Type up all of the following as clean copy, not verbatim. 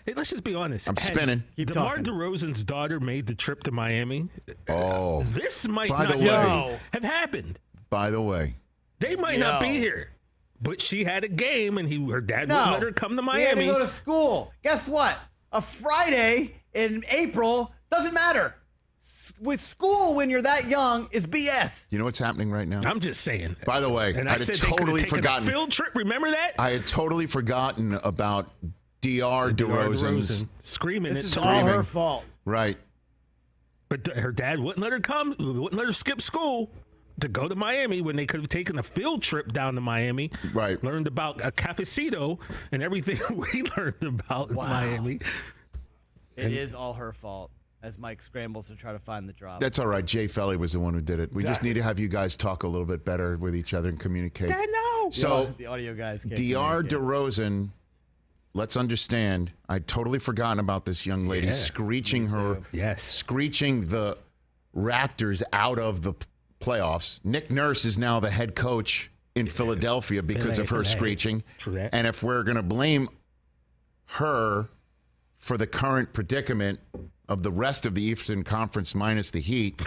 Hey, let's just be honest. I'm spinning. DeMar DeRozan's daughter made the trip to Miami. Oh. This might By not the way, have happened. By the way. They might not be here. But she had a game, and her dad wouldn't let her come to Miami. He had to go to school. Guess what? A Friday in April doesn't matter. With school, when you're that young, is BS. You know what's happening right now? I'm just saying. By the way, and I had totally forgotten. A field trip. Remember that? I had totally forgotten about Diar DeRozan screaming. This is all her fault. Right. But her dad wouldn't let her come. Wouldn't let her skip school to go to Miami when they could have taken a field trip down to Miami. Right. Learned about a cafecito and everything we learned about Miami. It is all her fault as Mike scrambles to try to find the drop. That's all right. Jay Felly was the one who did it. We just need to have you guys talk a little bit better with each other and communicate. Dad, no. So the audio guys can't Diar DeRozan, let's understand. I'd totally forgotten about this young lady screeching the Raptors out of the playoffs. Nick Nurse is now the head coach in Philadelphia because of her screeching. And if we're going to blame her for the current predicament of the rest of the Eastern Conference minus the Heat,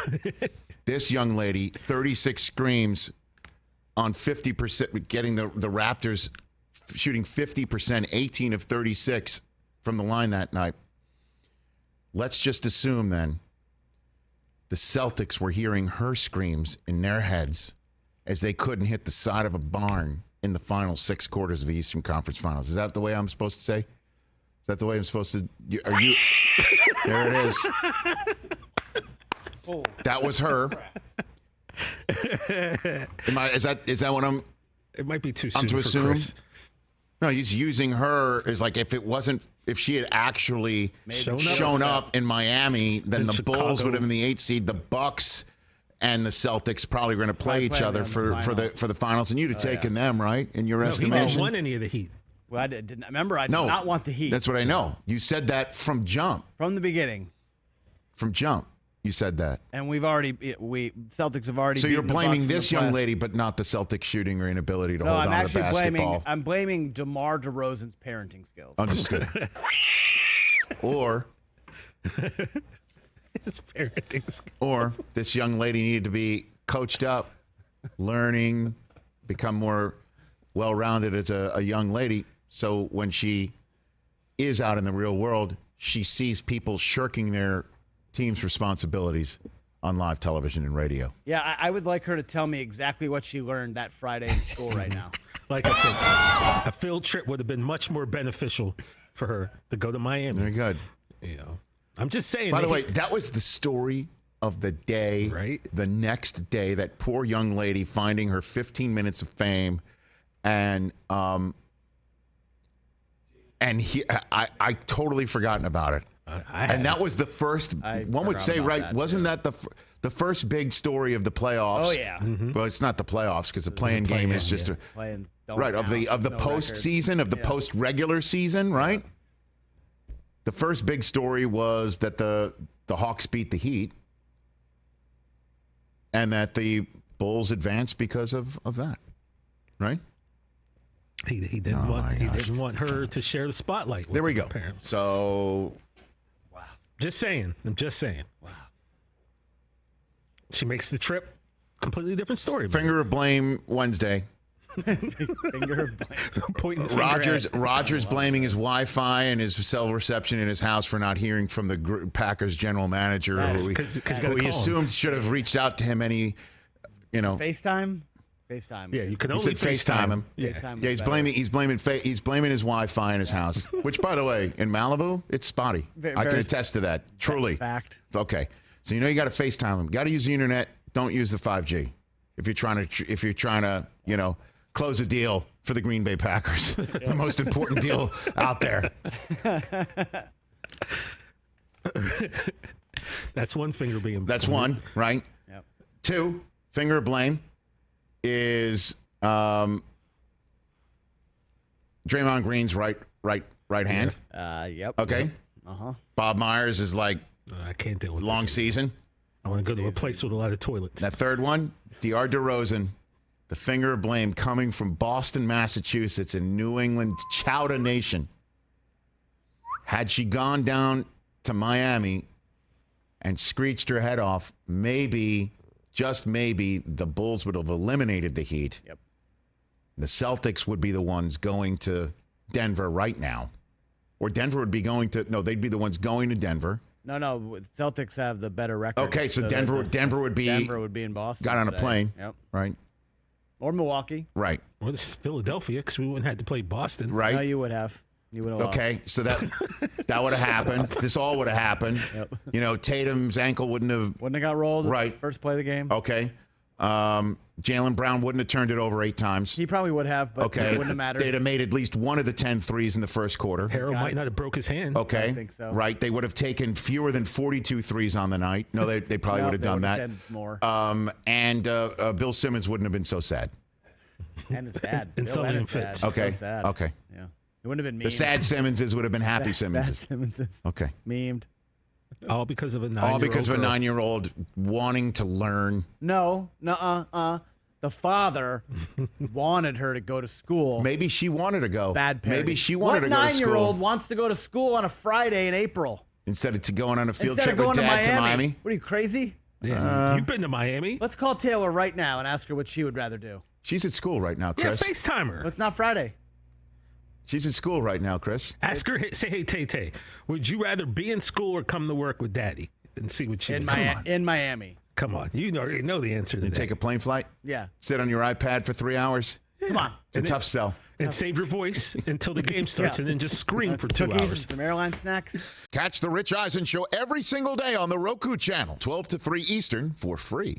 this young lady, 36 screams on 50%, getting the Raptors shooting 50%, 18 of 36 from the line that night. Let's just assume then the Celtics were hearing her screams in their heads as they couldn't hit the side of a barn in the final 6 quarters of the Eastern Conference Finals. Is that the way I'm supposed to say? Is that the way I'm supposed to? Are you? There it is. That was her. Is that what I'm? It might be too soon to for assume. Chris. No, he's using her as like if she had actually shown up in Miami, then the Bulls would have been the 8th seed. The Bucks and the Celtics probably were going to play each other for the finals, and you'd have taken them, right? In your estimation, he didn't want any of the Heat. Well, I didn't remember. I did not want the Heat. That's what I know. You said that from jump. From the beginning. From jump, you said that. And Celtics have already. So you're blaming this young lady, but not the Celtics shooting or inability to hold on to the basketball. I'm blaming DeMar DeRozan's parenting skills. Understood. Or his parenting skills. Or this young lady needed to be coached up, learning, become more well-rounded as a young lady. So when she is out in the real world, she sees people shirking their team's responsibilities on live television and radio. Yeah, I would like her to tell me exactly what she learned that Friday in school right now. Like I said, a field trip would have been much more beneficial for her to go to Miami. Very good. You know, I'm just saying. By the way, that was the story of the day, right? The next day, that poor young lady finding her 15 minutes of fame. And I totally forgotten about it. And that was the first. One would say, right? Wasn't that the first big story of the playoffs? Oh yeah. Mm-hmm. Well, it's not the playoffs because the play-in game is just of the postseason of the post regular season, right? The first big story was that the Hawks beat the Heat, and that the Bulls advanced because of that, right? He didn't want her to share the spotlight with there we go. Parents. So, wow. Just saying. I'm just saying. Wow. She makes the trip. Completely different story. Finger of blame Wednesday. Finger of blame. Rogers blaming his Wi-Fi and his cell reception in his house for not hearing from the Packers general manager, who he assumed should have reached out to him. FaceTime. Yeah, you can only FaceTime him. Yeah, he's blaming his Wi-Fi in his house. Which, by the way, in Malibu, it's spotty. I can attest to that. Truly, fact. Okay, so you got to FaceTime him. Got to use the internet. Don't use the 5G if you're trying to close a deal for the Green Bay Packers, the most important deal out there. That's one finger being. That's one, right? Yep. 2, finger of blame is Draymond Green's right hand. Yep. Okay. Uh-huh. Bob Myers is like, I can't deal with long season. I want to go to a place with a lot of toilets. That third one, Diar DeRozan, the finger of blame coming from Boston, Massachusetts, in New England, Chowder Nation, Had she gone down to Miami and screeched her head off, maybe, just maybe, the Bulls would have eliminated the Heat. Yep. The Celtics would be the ones going to Denver right now. Or Denver would be going to, no, they'd be the ones going to Denver. No, Celtics have the better record. Okay, so Denver would be in Boston. Got on a plane. Yep. Right. Or Milwaukee. Right. Or this is Philadelphia, because we wouldn't have to play Boston. Right. No, you would have. You would have lost. Okay, so that would have happened. This all would have happened. Yep. You know, Tatum's ankle wouldn't have got rolled. Right. First play of the game. Okay. Jaylen Brown wouldn't have turned it over 8 times. He probably would have, but okay. it wouldn't have mattered. They'd have made at least one of the 10 threes in the first quarter. Harold might not have broke his hand. Okay. I think so. Right. They would have taken fewer than 42 threes on the night. No, they probably would have done that. More. And Bill Simmons wouldn't have been so sad. And it's sad. And Sullivan Fitz. Okay. So sad. Okay. Yeah. It wouldn't have been memed. The sad Simmonses would have been happy Simmonses. Sad Simmonses. Okay. Memed. All because of a 9-year-old. All because of a girl. 9-year-old wanting to learn. No. The father wanted her to go to school. Maybe she wanted to go. Bad parent. Maybe she wanted to go to What school. 9-year-old wants to go to school on a Friday in April? Instead of going on a field Instead trip of going with Dad to to Miami. What are you, crazy? Yeah, you've been to Miami. Let's call Taylor right now and ask her what she would rather do. She's at school right now, Yeah, Chris. FaceTime her. It's not Friday. She's at school right now, Chris. Ask her, say, hey, Tay, would you rather be in school or come to work with Daddy? And see what she would do. In Miami. Come on. You already know the answer to You that. take a plane flight? Yeah. Sit on your iPad for 3 hours? Come on. It's a tough sell. And save your voice until the game starts, and then just scream for 2 Cookies and hours. some airline snacks. Catch the Rich Eisen Show every single day on the Roku channel, 12 to 3 Eastern, for free.